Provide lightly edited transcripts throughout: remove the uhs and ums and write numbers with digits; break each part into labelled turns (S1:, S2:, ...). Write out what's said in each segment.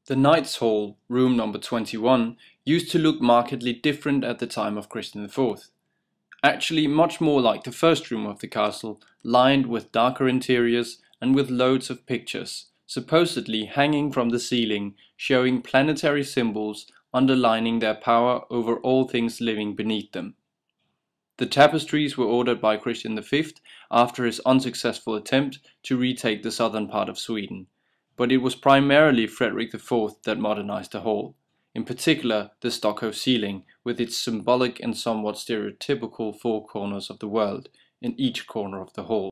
S1: The Knight's Hall, room number 21, used to look markedly different at the time of Christian IV. Actually much more like the first room of the castle, lined with darker interiors and with loads of pictures, supposedly hanging from the ceiling, showing planetary symbols underlining their power over all things living beneath them. The tapestries were ordered by Christian V after his unsuccessful attempt to retake the southern part of Sweden, but it was primarily Frederick IV that modernized the hall, in particular the stucco ceiling with its symbolic and somewhat stereotypical four corners of the world in each corner of the hall.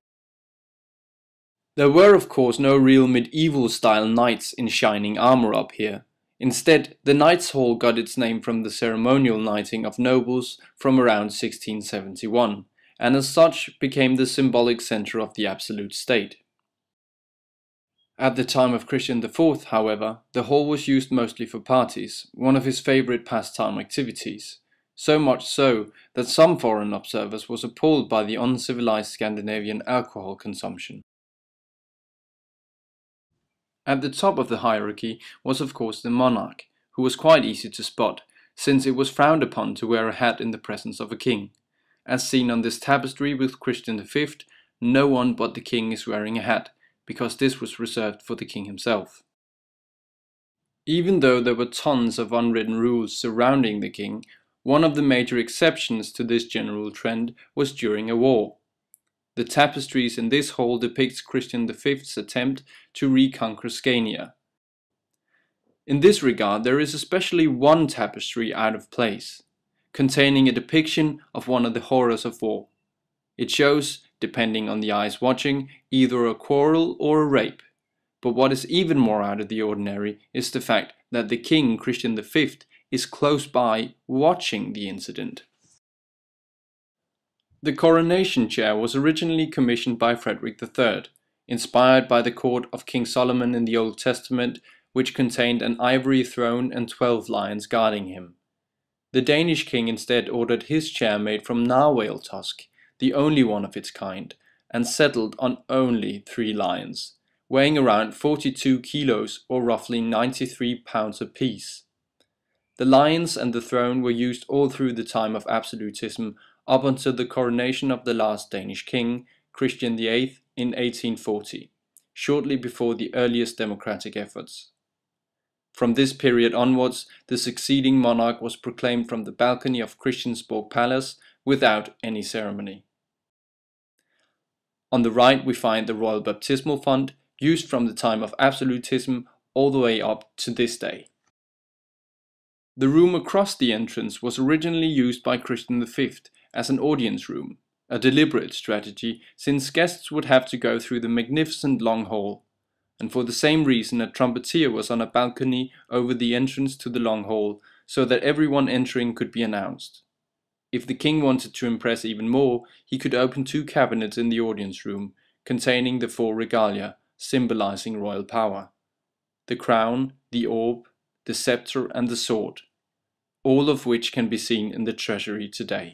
S1: There were of course no real medieval style knights in shining armor up here. Instead, the Knight's Hall got its name from the ceremonial knighting of nobles from around 1671, and as such became the symbolic center of the absolute state. At the time of Christian IV, however, the hall was used mostly for parties, one of his favorite pastime activities. So much so that some foreign observers was appalled by the uncivilized Scandinavian alcohol consumption. At the top of the hierarchy was of course the monarch, who was quite easy to spot, since it was frowned upon to wear a hat in the presence of a king. As seen on this tapestry with Christian V, no one but the king is wearing a hat, because this was reserved for the king himself. Even though there were tons of unwritten rules surrounding the king, one of the major exceptions to this general trend was during a war. The tapestries in this hall depicts Christian V's attempt to reconquer Scania. In this regard, there is especially one tapestry out of place, containing a depiction of one of the horrors of war. It shows, depending on the eyes watching, either a quarrel or a rape. But what is even more out of the ordinary is the fact that the king, Christian V, is close by watching the incident. The coronation chair was originally commissioned by Frederick III, inspired by the court of King Solomon in the Old Testament, which contained an ivory throne and 12 lions guarding him. The Danish king instead ordered his chair made from narwhal tusk, the only one of its kind, and settled on only 3 lions, weighing around 42 kilos or roughly 93 pounds apiece. The lions and the throne were used all through the time of absolutism up until the coronation of the last Danish king, Christian VIII, in 1840, shortly before the earliest democratic efforts. From this period onwards, the succeeding monarch was proclaimed from the balcony of Christiansborg Palace without any ceremony. On the right we find the royal baptismal font, used from the time of absolutism all the way up to this day. The room across the entrance was originally used by Christian V as an audience room, a deliberate strategy since guests would have to go through the magnificent long hall, and for the same reason a trumpeter was on a balcony over the entrance to the long hall so that everyone entering could be announced. If the king wanted to impress even more, he could open 2 cabinets in the audience room, containing the 4 regalia, symbolizing royal power: the crown, the orb, the scepter and the sword, all of which can be seen in the treasury today.